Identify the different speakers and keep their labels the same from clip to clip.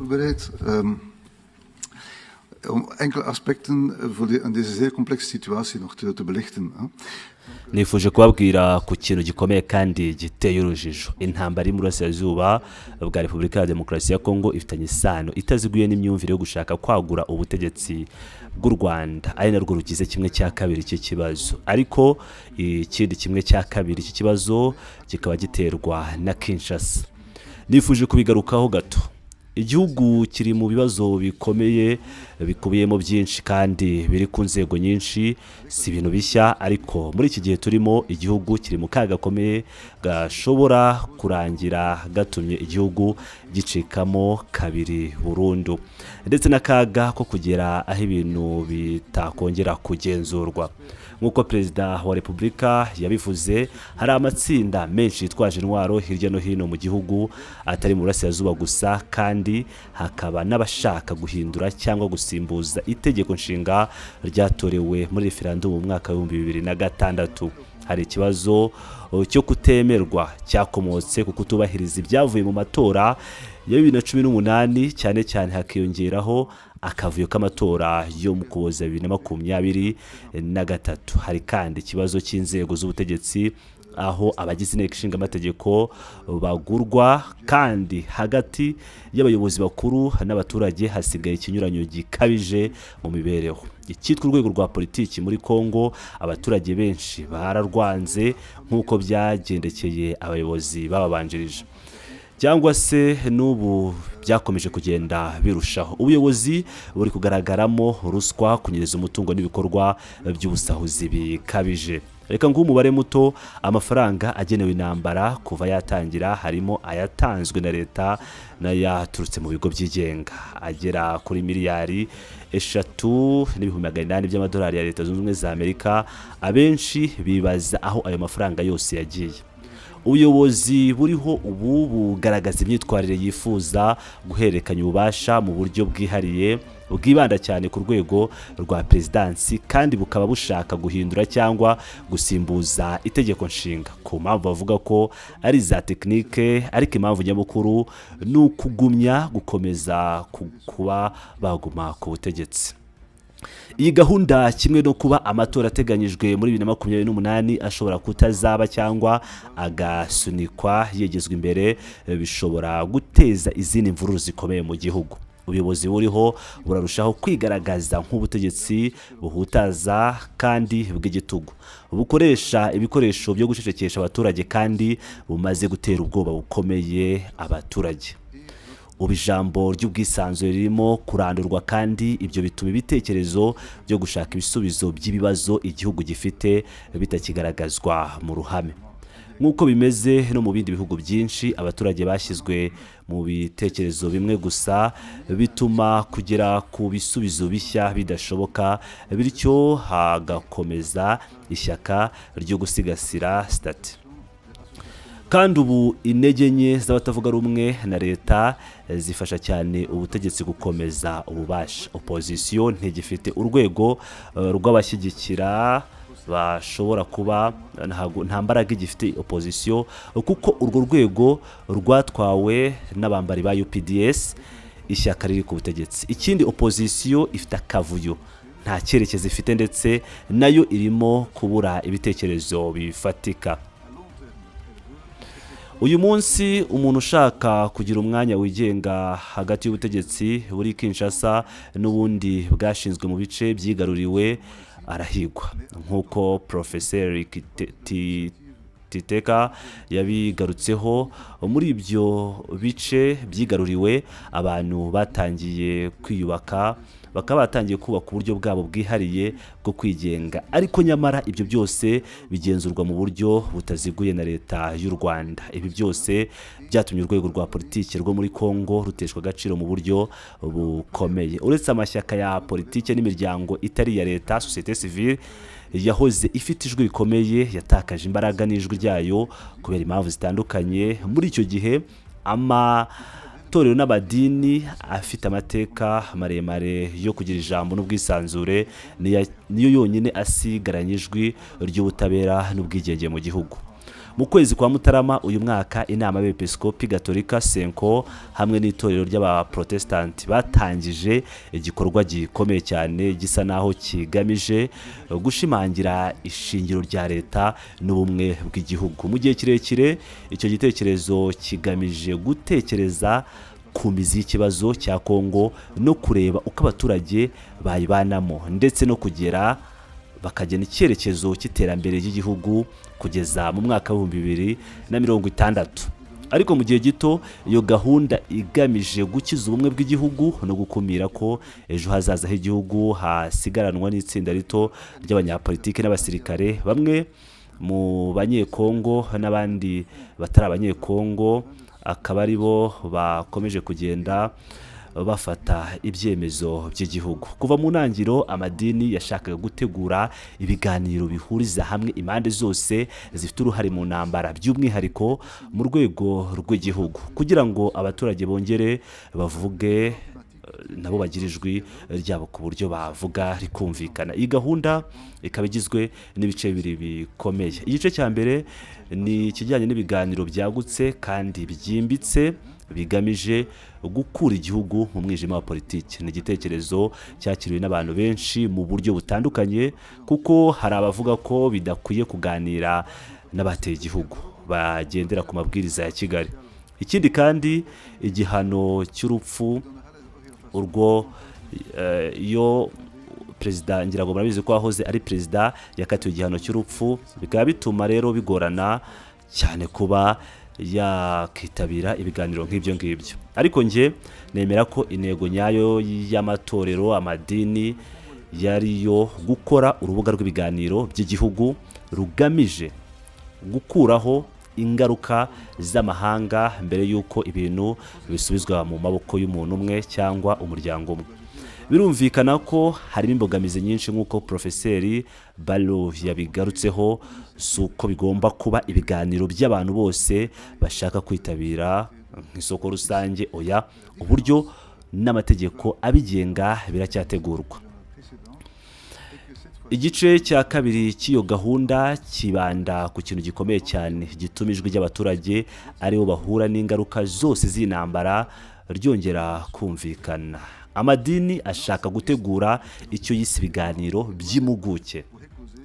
Speaker 1: Bereid om enkele aspecten aan deze zeer complexe situatie nog te belichten.
Speaker 2: nifuje kubabwira ku kintu gikomeye kandi giteye urujijo. Intambara y'Iburasirazuba bwa Repubulika ya Demokarasi ya Kongo ifitanye isano itaziguye n'imyumvire yo gushaka kwagura ubutegetsi bw'u Rwanda, ari narwo rugize kimwe cya kabiri cy'ikibazo. Ariko ikindi kimwe cya kabiri cy'ikibazo kikaba giterwa na Kinshasa. Nifuje kubigarukaho gato. Igihugu kiri mu bibazo bikomeye bikubiyemo byinshi kandi biri ku nzego nyinshi, si ibintu bishya, ariko muri iki gihe turimo igihugu kiri mu kaga gakomeye gashobora kurangira gatumye igihugu gicikamo kabiri burundu, ndetse n'akaga ko kugera aho ibintu bitakongera kugenzurwa. Nk'uko Perezida wa Repubulika yabivuze, hari amatsinda menshi yitwaje intwaro hirya no hino mu gihugu, atari mu Burasirazuba gusa, kandi hakaba n'abashaka guhindura cyangwa gusimbuza itegeko nshinga ryatorewe muri referendum mu mwaka wa 2006. Hari ikibazo cyo kutemerwa cyakomotse ku kutubahiriza ibyavuye mu matora ya 2018, cyane cyane hakiyongeraho akavuyo k'amatora yo mu Kuboza 2023. Hari kandi ikibazo cy'inzego z'ubutegetsi, aho abagize inteko ishinga amategeko bagurwa, kandi hagati y'abayobozi bakuru n'abaturage hasigaye ikinyuranyo gikabije mu mibereho. Icyitwa urwego rwa politiki muri Kongo, abaturage benshi bararwanze nk'uko byagendekeye abayobozi bababanjirije, cyangwa se n'ubu byakomeje kugenda birushaho. Ubuyobozi buri kugaragaramo ruswa, kunyereza umutungo n'ibikorwa by'ubusahuzi bikabije. Reka ngo umubare muto amafaranga agenewe intambara kuva yatangira, harimo ayatanzwe na leta n'ayaturutse mu bigo byigenga, agera kuri miliyari 3,800 by'amadolari ya Leta Zunze Ubumwe za Amerika. Abenshi bibaza aho ayo mafaranga yose yagiye. Ubuyobozi buriho ubu bugaragaza imyitwarire yifuza guhererekanya ububasha mu buryo bwihariye, bwibanda cyane ku rwego rwa perezidansi, kandi bukaba bushaka guhindura cyangwa gusimbuza itegeko nshinga ku mpamvu bavuga ko ari za tekinike, ariko impamvu nyamukuru ni ukugumya gukomeza kuba baguma ku butegetsi. Iyi gahunda, kimwe no kuba amatora ateganyijwe muri 2028 ashobora kutazaba cyangwa agasunikwa yegezwa imbere, bishobora guteza izindi mvururu zikomeye mu gihugu. Ubuyobozi buriho burarushaho kwigaragaza nk'ubutegetsi buhutaza kandi bw'igitugu, bukoresha ibikoresho byo gucecekesha abaturage, kandi bumaze gutera ubwoba bukomeye abaturage. Ubu ijambo ry'ubwisanzure ririmo kurandurwa, kandi ibyo bituma ibitekerezo byo gushaka ibisubizo by'ibibazo igihugu gifite bitakigaragazwa mu ruhame. Nk'uko bimeze no mu bindi bihugu byinshi, abaturage bashyizwe mu bitekerezo bimwe gusa, bituma kugera ku bisubizo bishya bidashoboka, bityo hagakomeza ishyaka ryo gusigasira stati. Kandi ubu intege nke z'abatavuga rumwe na leta zifasha cyane ubutegetsi gukomeza ububasha. Opposition ntigifite urwego rw'abashyigikira bashobora kuba, nta mbaraga igifite opposition, kuko urwo rwego rwatwawe n'abambari ba UPDS, ishyaka riri ku butegetsi. Ikindi, opposition ifite akavuyo, nta cyerekezo ifite, ndetse nayo irimo kubura ibitekerezo bifatika. Uyu munsi umuntu ushaka kugira umwanya wigenga hagati y'ubutegetsi buri Kinshasa n'ubundi bwashinzwe mu bice byigaruriwe arahigwa, nk'uko Professor Titeka yabigarutseho. Muri ibyo bice byigaruriwe, abantu batangiye kwiyubaka, bakaba batangiye kubaka uburyo bwabo bwihariye bwo kwigenga, ariko nyamara ibyo byose bigenzurwa mu buryo butaziguye na leta y'u Rwanda. Ibi byose byatumye urwego rwa politiki rwo muri Kongo ruteshwa agaciro mu buryo bukomeye. Uretse amashyaka ya politiki n'imiryango itari iya leta, société civile yahoze ifite ijwi rikomeye, yatakaje imbaraga n'ijwi ryayo kubera impamvu zitandukanye. Muri icyo gihe amatorero n'amadini afite amateka maremare yo kugira ijambo n'ubwisanzure niyo yonyine asigaranye ijwi ry'ubutabera n'ubwigenge mu gihugu. mu kwezi kwa Mutarama uyu mwaka inama y'Abepiskopi Gatolika Senko hamwe n'itorero ry'abaprotestanti batangije igikorwa gikomeye cyane gisa naho kigamije gushimangira ishingiro rya leta n'ubumwe bw'igihugu. Mu gihe kirekire icyo gitekerezo kigamije gutekereza ku mizi y'ikibazo cya Kongo no kureba uko abaturage bayibanamo ndetse no kugera bakagena icyerekezo cy'iterambere ry'igihugu kugeza mu mwaka wa 2060. Ariko mu gihe gito iyo gahunda igamije gukiza ubumwe bw'igihugu no gukumira ko ejo hazaza h'igihugu hasigaranwa n'itsinda rito ry'abanyapolitike n'abasirikare, bamwe mu banyekongo n'abandi batari abanyekongo akaba ari bo bakomeje kugenda bafata ibyemezo by'igihugu. Kuva mu ntangiriro amadini yashakaga gutegura ibiganiro bihuriza hamwe impande zose zifite uruhare mu ntambara, by'umwihariko mu rwego rw'igihugu, kugira ngo abaturage bongere bavuge nabo bagira ijwi ryabo ku buryo bavuga rikumvikana. Iyi gahunda ikaba igizwe n'ibice bibiri bikomeye. Igice cya mbere ni ikijyanye n'ibiganiro byagutse kandi byimbitse bigamije gukura igihugu mu mwijima wa politiki. Ni igitekerezo cyakiriwe n'abantu benshi mu buryo butandukanye, kuko hari abavuga ko bidakwiye kuganira n'abateye igihugu bagendera ku mabwiriza ya Kigali. Ikindi kandi igihano cy'urupfu urwo iyo perezida, ngira ngo murabizi ko ahoze ari perezida yakatiwe igihano cy'urupfu, bikaba bituma rero bigorana cyane kuba yakitabira ibiganiro nk'ibyo ngibyo. Ariko nge nemera ko intego nyayo y'amatorero amadini yariyo gukora urubuga rw'ibiganiro by'igihugu rugamije gukuraho ingaruka z'amahanga mbere y'uko ibintu bisubizwa mu maboko y'umuntu umwe cyangwa umuryango umwe. Birumvikana ko harimo imbogamizi nyinshi nk'uko Profeseri Balo yabigarutseho, suko bigomba kuba ibiganiro by'abantu bose bashaka kwitabira nk'isoko rusange, oya, uburyo n'amategeko abigenga biracyategurwa. Igice cya kabiri cy'iyo gahunda kibanda ku kintu gikomeye cyane gituma ijwi ry'abaturage aribo bahura n'ingaruka zose z'intambara ryongera kumvikana. Amadini ashaka gutegura icyo yise ibiganiro by'impuguke,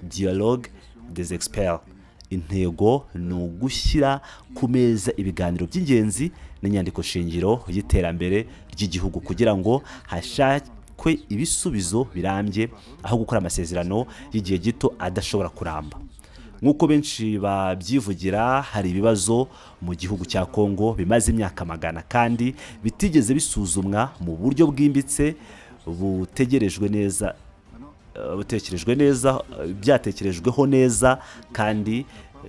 Speaker 2: dialogue des experts. Intego ni ugushyira ku meza ibiganiro by'ingenzi n'inyandiko shingiro y'iterambere ry'igihugu kugira ngo hashakwe ibisubizo birambye aho gukora amasezerano y'igihe gito adashobora kuramba. Nk'uko benshi babyivugira, hari ibibazo mu gihugu cya Kongo bimaze imyaka magana kandi bitigeze bisuzumwa mu buryo bwimbitse byatekerejweho neza kandi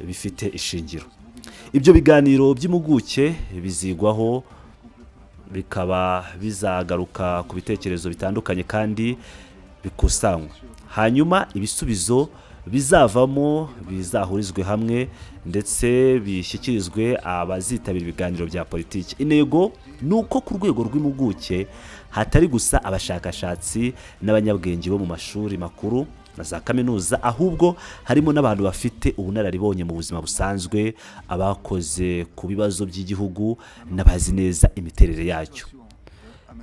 Speaker 2: bifite ishingiro. Ibyo biganiro by'impuguke bizigwaho, bikaba bizagaruka ku bitekerezo bitandukanye kandi bikusanywa, hanyuma ibisubizo bizavamo bizahurizwe hamwe ndetse bishyikirizwe abazitabira ibiganiro bya politiki. Intego ni uko ku rwego rw'impuguke hatari gusa abashakashatsi n'abanyabwenge bo mu mashuri makuru na za kaminuza, ahubwo harimo n'abantu bafite ubunararibonye mu buzima busanzwe, abakoze ku bibazo by'igihugu n'abazi neza imiterere yacyo.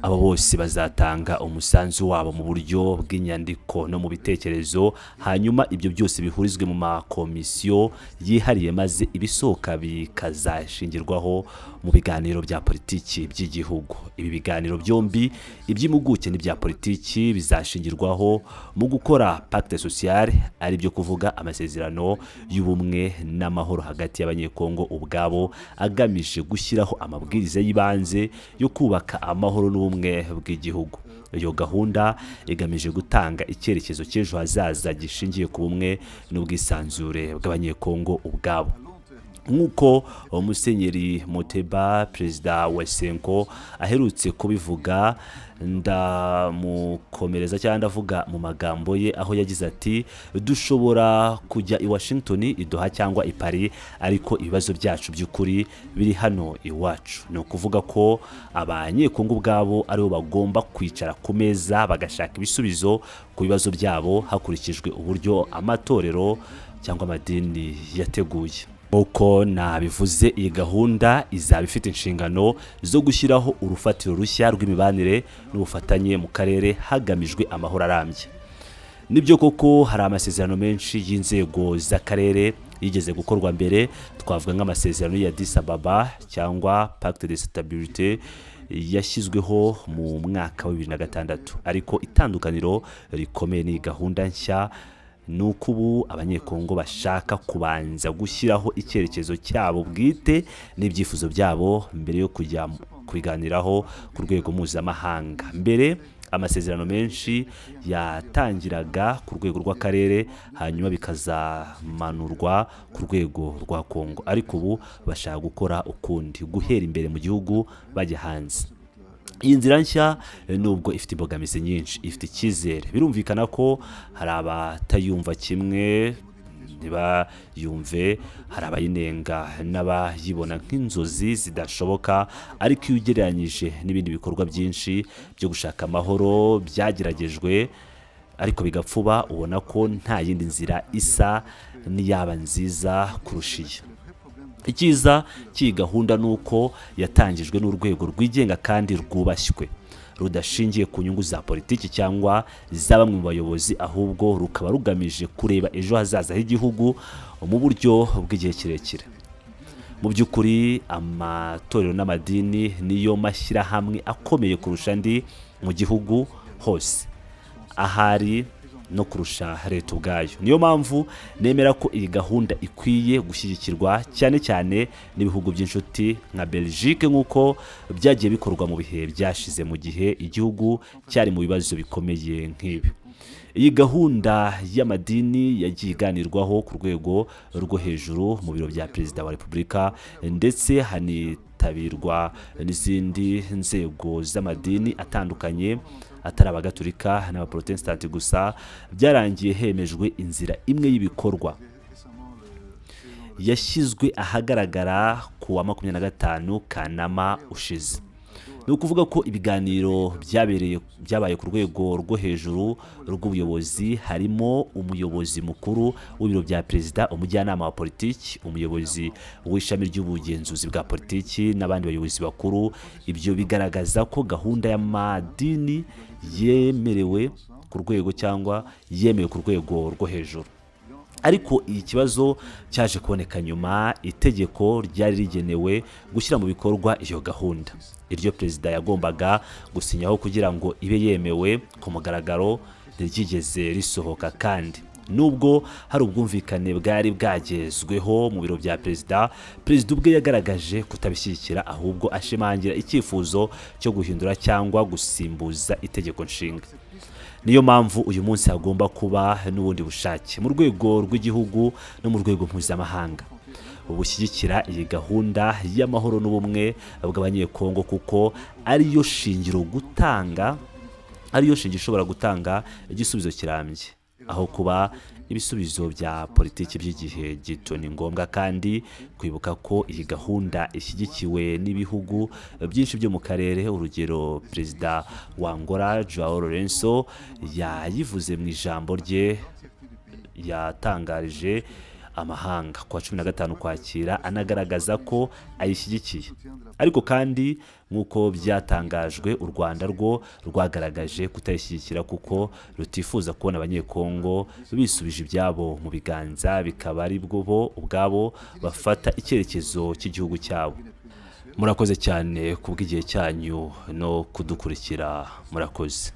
Speaker 2: Abo bose bazatanga umusanzu wabo mu buryo bw'inyandiko no mu bitekerezo, hanyuma ibyo byose bihurizwe mu makomisiyo yihariye maze ibisohoka bikazashingirwaho mu biganiro bya politiki by'igihugu. Ibi biganiro byombi, iby'impuguke n'ibya politiki, bizashingirwaho mu gukora pacte sociale, ari byo kuvuga amasezerano y'ubumwe n'amahoro hagati y'abanyekongo ubwabo, agamije gushyiraho amabwiriza y'ibanze yo kubaka amahoro n'ubumwe bw'igihugu. Iyo gahunda igamije gutanga icyerekezo cy'ejo hazaza gishingiye ku bumwe n'ubwisanzure bw'abanyekongo ubwabo. Nk'uko Musenyeri Moteba, perezida wa Senko, aherutse kubivuga, ndamukomereza cyangwa ndavuga mu magambo ye aho yagize ati: dushobora kujya i Washington, i Doha cyangwa i Paris, ariko ibibazo byacu by'ukuri biri hano iwacu. Ni ukuvuga ko abanyekongo ubwabo aribo bagomba kwicara ku meza bagashaka ibisubizo ku bibazo byabo hakurikijwe uburyo amatorero cyangwa amadini yateguye. uko nabivuze iyi gahunda izaba ifite inshingano zo gushyiraho urufatiro rushya rw'imibanire n'ubufatanye mu karere hagamijwe amahoro arambye. Nibyo koko hari amasezerano menshi y'inzego z'akarere yigeze gukorwa mbere, twavuga nk'amasezerano ya Addis Ababa cyangwa Pacte de Stabilité yashyizweho mu mwaka wa 2006, ariko itandukaniro rikomeye ni gahunda nshya nuko ubu abanyekongo bashaka kubanza gushyiraho icyerekezo cyabo bwite n'ibyifuzo byabo mbere yo kujya kubiganiraho ku rwego mpuzamahanga. Mbere amasezerano menshi yatangiraga ku rwego rw'akarere hanyuma bikazamanurwa ku rwego rwa Kongo, ariko ubu bashaka gukora ukundi, guhera imbere mu gihugu bajya hanze. Iyi nzira nshya nubwo ifite imbogamizi nyinshi, ifite icyizere. Birumvikana ko hari abatayumva kimwe, ntibayumve, hari abayinenga n'abayibona nk'inzozi zidashoboka, ariko iyo ugereranyije n'ibindi bikorwa byinshi byo gushaka amahoro byageragejwe ariko bigapfuba, ubona ko nta yindi nzira isa n'iyaba nziza kurusha iyi. Icyiza cy'iyi gahunda ni uko yatangijwe n'urwego rwigenga kandi rwubashywe, rudashingiye ku nyungu za politiki cyangwa za bamwe mu bayobozi, ahubwo rukaba rugamije kureba ejo hazaza h'igihugu mu buryo bw'igihe kirekire. Mu by'ukuri amatorero n'amadini niyo mashyirahamwe akomeye kurusha andi mu gihugu hose, ahari no kurusha leta ubwayo. Niyo mpamvu nemera ko iyi gahunda ikwiye gushyigikirwa cyane cyane n'ibihugu by'inshuti nka Belgique, nk'uko byagiye bikorwa mu bihe byashize mu gihe igihugu cyari mu bibazo bikomeye nk'ibi. Iyi gahunda y'amadini yagiye iganirwaho ku rwego rwo hejuru mu biro bya Perezida wa Repubulika, ndetse hanitabirwa n'izindi nzego z'amadini atandukanye atari abagatulika n'abaprotestanti gusa. Byarangiye hemejwe inzira imwe y'ibikorwa yashyizwe ahagaragara ku wa 25 Kanama ushize. Ni ukuvuga ko ibiganiro byabaye ku rwego rwo hejuru rw'ubuyobozi, harimo umuyobozi mukuru w'ibiro bya Perezida, umujyanama wa politiki, umuyobozi w'ishami ry'ubugenzuzi bwa politiki n'abandi bayobozi bakuru. Ibyo bigaragaza ko gahunda y'amadini yemerewe ku rwego cyangwa yemewe ku rwego rwo hejuru. Ariko iyi kibazo cyaje kuboneka nyuma. Itegeko ryari rigenewe gushyira mu bikorwa iyo gahunda, iryo Perezida yagombaga gusinyaho kugira ngo ibe yemewe ku mugaragaro, ntiryigeze risohoka. Kandi nubwo hari ubwumvikane bwari bwagezweho mu biro bya Perezida ubwe yagaragaje kutabishyigikira, ahubwo ashimangira icyifuzo cyo guhindura cyangwa gusimbuza itegeko nshinga. Niyo mpamvu uyu munsi hagomba kuba n'ubundi bushake mu rwego rw'igihugu no mu rwego mpuzamahanga ubushyigikira iyi gahunda y'amahoro n'ubumwe bw'abanyekongo, kuko ariyo shingiro ishobora gutanga igisubizo kirambye, aho kuba ibisubizo bya politiki by'igihe gito. Ni ngombwa kandi kwibuka ko iyi gahunda ishyigikiwe n'ibihugu byinshi byo mu karere. Urugero, Perezida wa Angola Joao Lourenço yayivuze mu ijambo rye yatangarije amahanga ku wa 15 Ukwakira, anagaragaza ko ayishyigikiye. Ariko kandi nk'uko byatangajwe, u Rwanda rwo rwagaragaje kutayishyigikira kuko rutifuza kubona abanyekongo bisubije ibyabo mu biganza, bikaba ari bwo bo ubwabo bafata icyerekezo cy'igihugu cyabo. Murakoze cyane kubw'igihe cyanyu no kudukurikira. Murakoze.